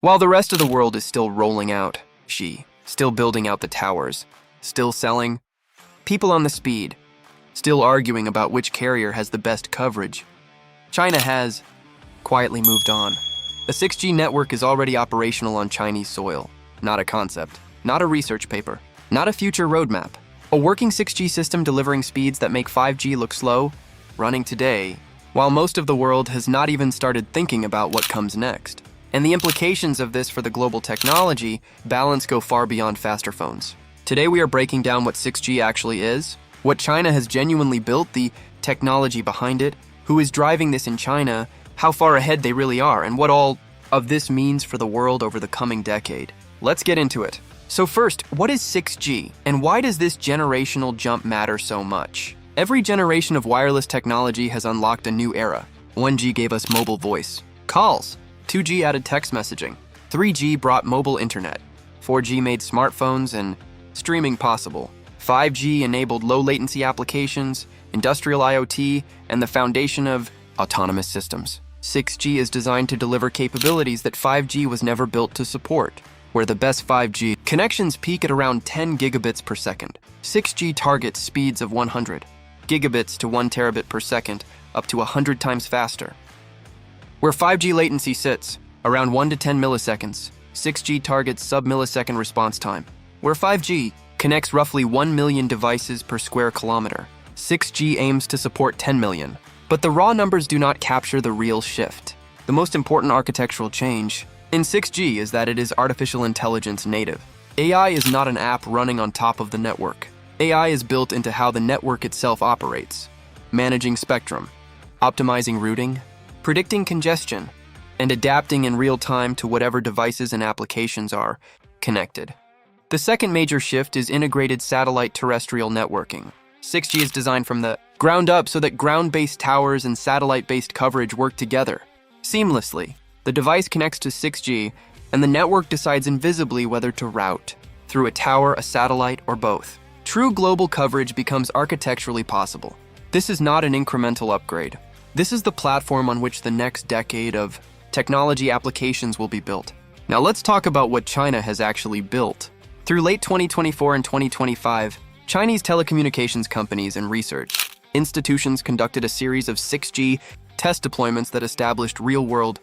While the rest of the world is still rolling out, still building out the towers, still selling, people on the speed, still arguing about which carrier has the best coverage, China has quietly moved on. The 6G network is already operational on Chinese soil. Not a concept, not a research paper, not a future roadmap. A working 6G system delivering speeds that make 5G look slow, running today, while most of the world has not even started thinking about what comes next. And the implications of this for the global technology balance go far beyond faster phones. Today we are breaking down what 6G actually is, what China has genuinely built, the technology behind it, who is driving this in China, how far ahead they really are, and what all of this means for the world over the coming decade. Let's get into it. So first, what is 6G, and why does this generational jump matter so much? Every generation of wireless technology has unlocked a new era. 1G gave us mobile voice, calls. 2G added text messaging. 3G brought mobile internet. 4G made smartphones and streaming possible. 5G enabled low latency applications, industrial IoT, and the foundation of autonomous systems. 6G is designed to deliver capabilities that 5G was never built to support, where the best 5G connections peak at around 10 gigabits per second. 6G targets speeds of 100 gigabits to 1 terabit per second, up to 100 times faster. Where 5G latency sits, around 1 to 10 milliseconds, 6G targets sub-millisecond response time. Where 5G connects roughly 1 million devices per square kilometer, 6G aims to support 10 million. But the raw numbers do not capture the real shift. The most important architectural change in 6G is that it is artificial intelligence native. AI is not an app running on top of the network. AI is built into how the network itself operates, managing spectrum, optimizing routing, predicting congestion, and adapting in real time to whatever devices and applications are connected. The second major shift is integrated satellite terrestrial networking. 6G is designed from the ground up so that ground-based towers and satellite-based coverage work together seamlessly. The device connects to 6G, and the network decides invisibly whether to route through a tower, a satellite, or both. True global coverage becomes architecturally possible. This is not an incremental upgrade. This is the platform on which the next decade of technology applications will be built. Now let's talk about what China has actually built. Through late 2024 and 2025, Chinese telecommunications companies and research institutions conducted a series of 6G test deployments that established real-world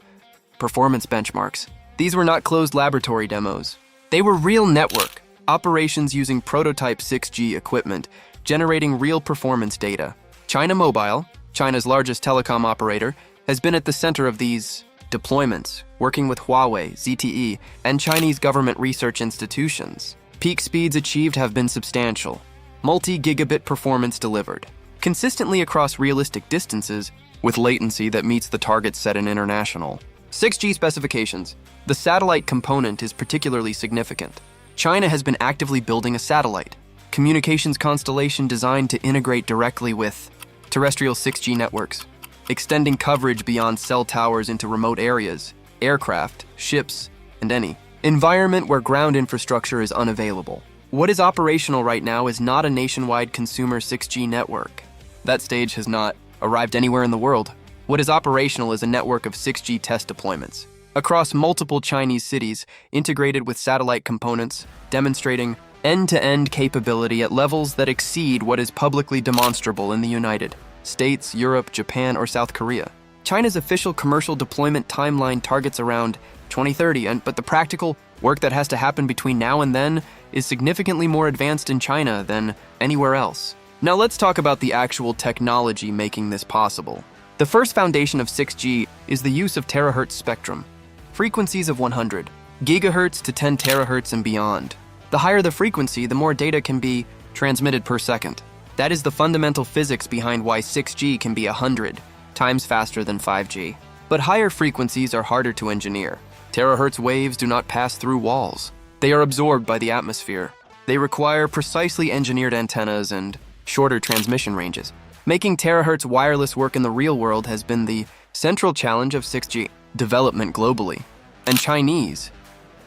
performance benchmarks. These were not closed laboratory demos. They were real network operations using prototype 6G equipment, generating real performance data. China Mobile, China's largest telecom operator, has been at the center of these deployments, working with Huawei, ZTE, and Chinese government research institutions. Peak speeds achieved have been substantial. Multi-gigabit performance delivered, consistently across realistic distances, with latency that meets the targets set in international. 6G specifications. The satellite component is particularly significant. China has been actively building a satellite communications constellation designed to integrate directly with terrestrial 6G networks, extending coverage beyond cell towers into remote areas, aircraft, ships, and any environment where ground infrastructure is unavailable. What is operational right now is not a nationwide consumer 6G network. That stage has not arrived anywhere in the world. What is operational is a network of 6G test deployments across multiple Chinese cities, integrated with satellite components, demonstrating end-to-end capability at levels that exceed what is publicly demonstrable in the United States, Europe, Japan, or South Korea. China's official commercial deployment timeline targets around 2030, but the practical work that has to happen between now and then is significantly more advanced in China than anywhere else. Now let's talk about the actual technology making this possible. The first foundation of 6G is the use of terahertz spectrum, frequencies of 100 gigahertz to 10 terahertz and beyond. The higher the frequency, the more data can be transmitted per second. That is the fundamental physics behind why 6G can be 100 times faster than 5G. But higher frequencies are harder to engineer. Terahertz waves do not pass through walls. They are absorbed by the atmosphere. They require precisely engineered antennas and shorter transmission ranges. Making terahertz wireless work in the real world has been the central challenge of 6G development globally. And Chinese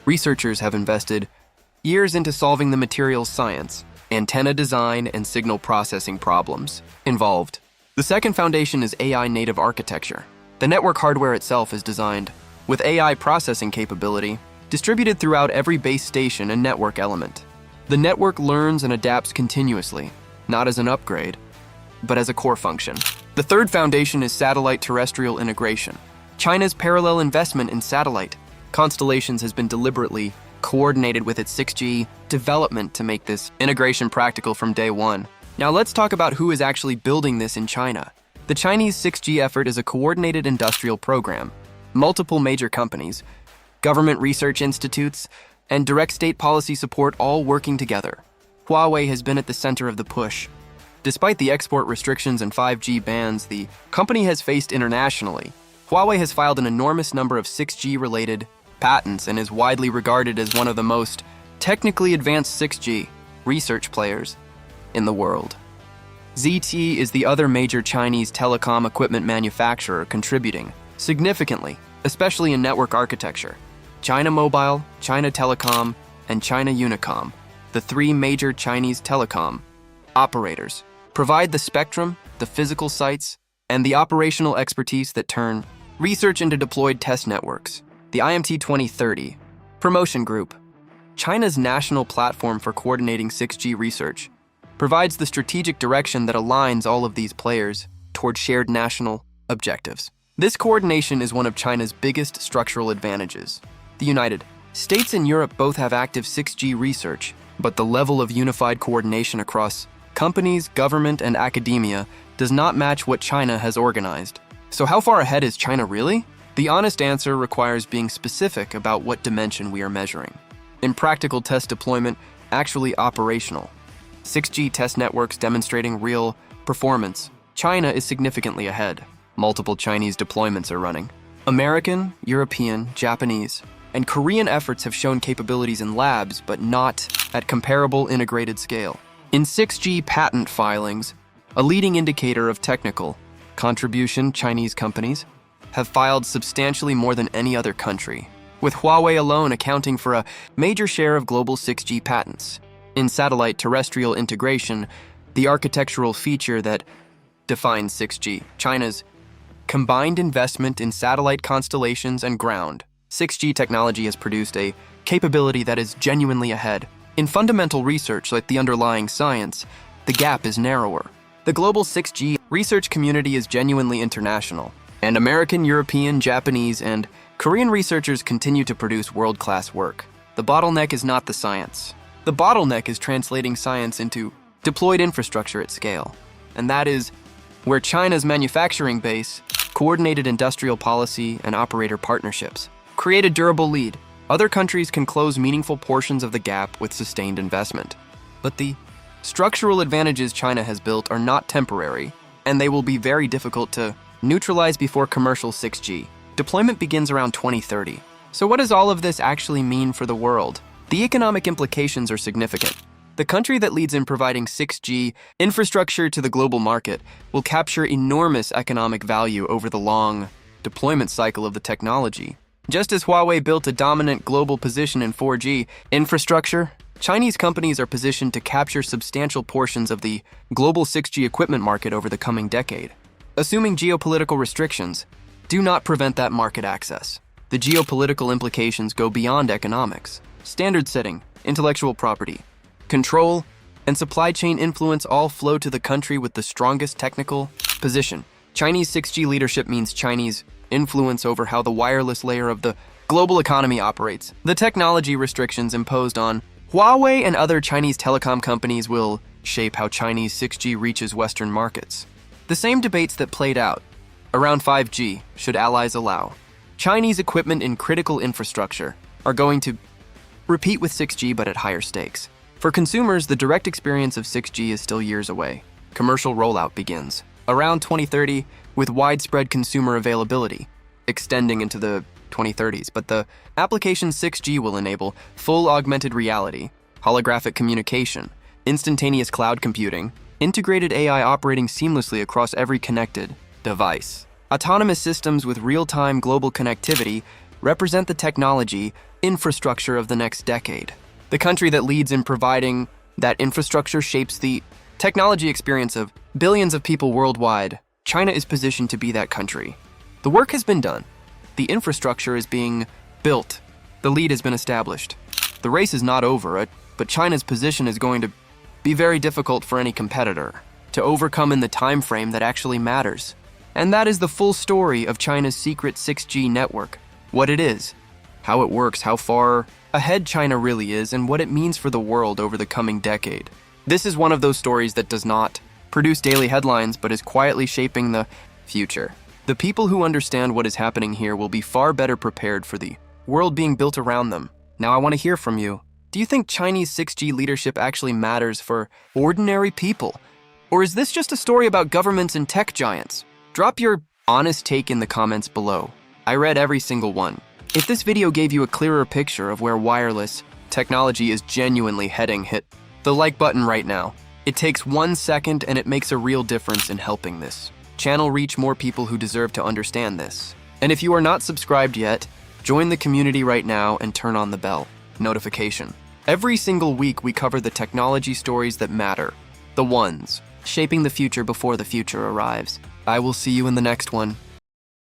researchers have invested years into solving the materials science, antenna design, and signal processing problems involved. The second foundation is AI native architecture. The network hardware itself is designed with AI processing capability distributed throughout every base station and network element. The network learns and adapts continuously, not as an upgrade, but as a core function. The third foundation is satellite terrestrial integration. China's parallel investment in satellite constellations has been deliberately coordinated with its 6G development to make this integration practical from day one. Now let's talk about who is actually building this in China. The Chinese 6G effort is a coordinated industrial program. Multiple major companies, government research institutes, and direct state policy support all working together. Huawei has been at the center of the push. Despite the export restrictions and 5G bans the company has faced internationally, Huawei has filed an enormous number of 6G-related patents and is widely regarded as one of the most technically advanced 6G research players in the world. ZTE is the other major Chinese telecom equipment manufacturer contributing significantly, especially in network architecture. China Mobile, China Telecom, and China Unicom, the three major Chinese telecom operators, provide the spectrum, the physical sites, and the operational expertise that turn research into deployed test networks. The IMT 2030 Promotion Group, China's national platform for coordinating 6G research, provides the strategic direction that aligns all of these players toward shared national objectives. This coordination is one of China's biggest structural advantages. The United States and Europe both have active 6G research, but the level of unified coordination across companies, government, and academia does not match what China has organized. So how far ahead is China really? The honest answer requires being specific about what dimension we are measuring. In practical test deployment, actually operational, 6G test networks demonstrating real performance, China is significantly ahead. Multiple Chinese deployments are running. American, European, Japanese, and Korean efforts have shown capabilities in labs, but not at comparable integrated scale. In 6G patent filings, a leading indicator of technical contribution, Chinese companies have filed substantially more than any other country, with Huawei alone accounting for a major share of global 6G patents. In satellite terrestrial integration, the architectural feature that defines 6G, China's combined investment in satellite constellations and ground 6G technology has produced a capability that is genuinely ahead. In fundamental research like the underlying science, the gap is narrower. The global 6G research community is genuinely international, and American, European, Japanese, and Korean researchers continue to produce world-class work. The bottleneck is not the science. The bottleneck is translating science into deployed infrastructure at scale. And that is where China's manufacturing base, coordinated industrial policy, and operator partnerships create a durable lead. Other countries can close meaningful portions of the gap with sustained investment. But the structural advantages China has built are not temporary, and they will be very difficult to neutralize before commercial 6G deployment begins around 2030. So what does all of this actually mean for the world? The economic implications are significant. The country that leads in providing 6G infrastructure to the global market will capture enormous economic value over the long deployment cycle of the technology. Just as Huawei built a dominant global position in 4G infrastructure, Chinese companies are positioned to capture substantial portions of the global 6G equipment market over the coming decade. Assuming geopolitical restrictions do not prevent that market access. The geopolitical implications go beyond economics. Standard setting, intellectual property, control, and supply chain influence all flow to the country with the strongest technical position. Chinese 6G leadership means Chinese influence over how the wireless layer of the global economy operates. The technology restrictions imposed on Huawei and other Chinese telecom companies will shape how Chinese 6G reaches Western markets. The same debates that played out around 5G, should allies allow, Chinese equipment in critical infrastructure are going to repeat with 6G but at higher stakes. For consumers, the direct experience of 6G is still years away. Commercial rollout begins around 2030 with widespread consumer availability, extending into the 2030s. But the application 6G will enable full augmented reality, holographic communication, instantaneous cloud computing, integrated AI operating seamlessly across every connected device. Autonomous systems with real-time global connectivity represent the technology infrastructure of the next decade. The country that leads in providing that infrastructure shapes the technology experience of billions of people worldwide. China is positioned to be that country. The work has been done. The infrastructure is being built. The lead has been established. The race is not over, but China's position is going to be very difficult for any competitor to overcome in the time frame that actually matters. And that is the full story of China's secret 6G network. What it is, how it works, how far ahead China really is, and what it means for the world over the coming decade. This is one of those stories that does not produce daily headlines, but is quietly shaping the future. The people who understand what is happening here will be far better prepared for the world being built around them. Now I want to hear from you. Do you think Chinese 6G leadership actually matters for ordinary people? Or is this just a story about governments and tech giants? Drop your honest take in the comments below. I read every single one. If this video gave you a clearer picture of where wireless technology is genuinely heading, hit the like button right now. It takes 1 second and it makes a real difference in helping this channel reach more people who deserve to understand this. And if you are not subscribed yet, join the community right now and turn on the bell notification. Every single week we cover the technology stories that matter, the ones shaping the future before the future arrives. I will see you in the next one.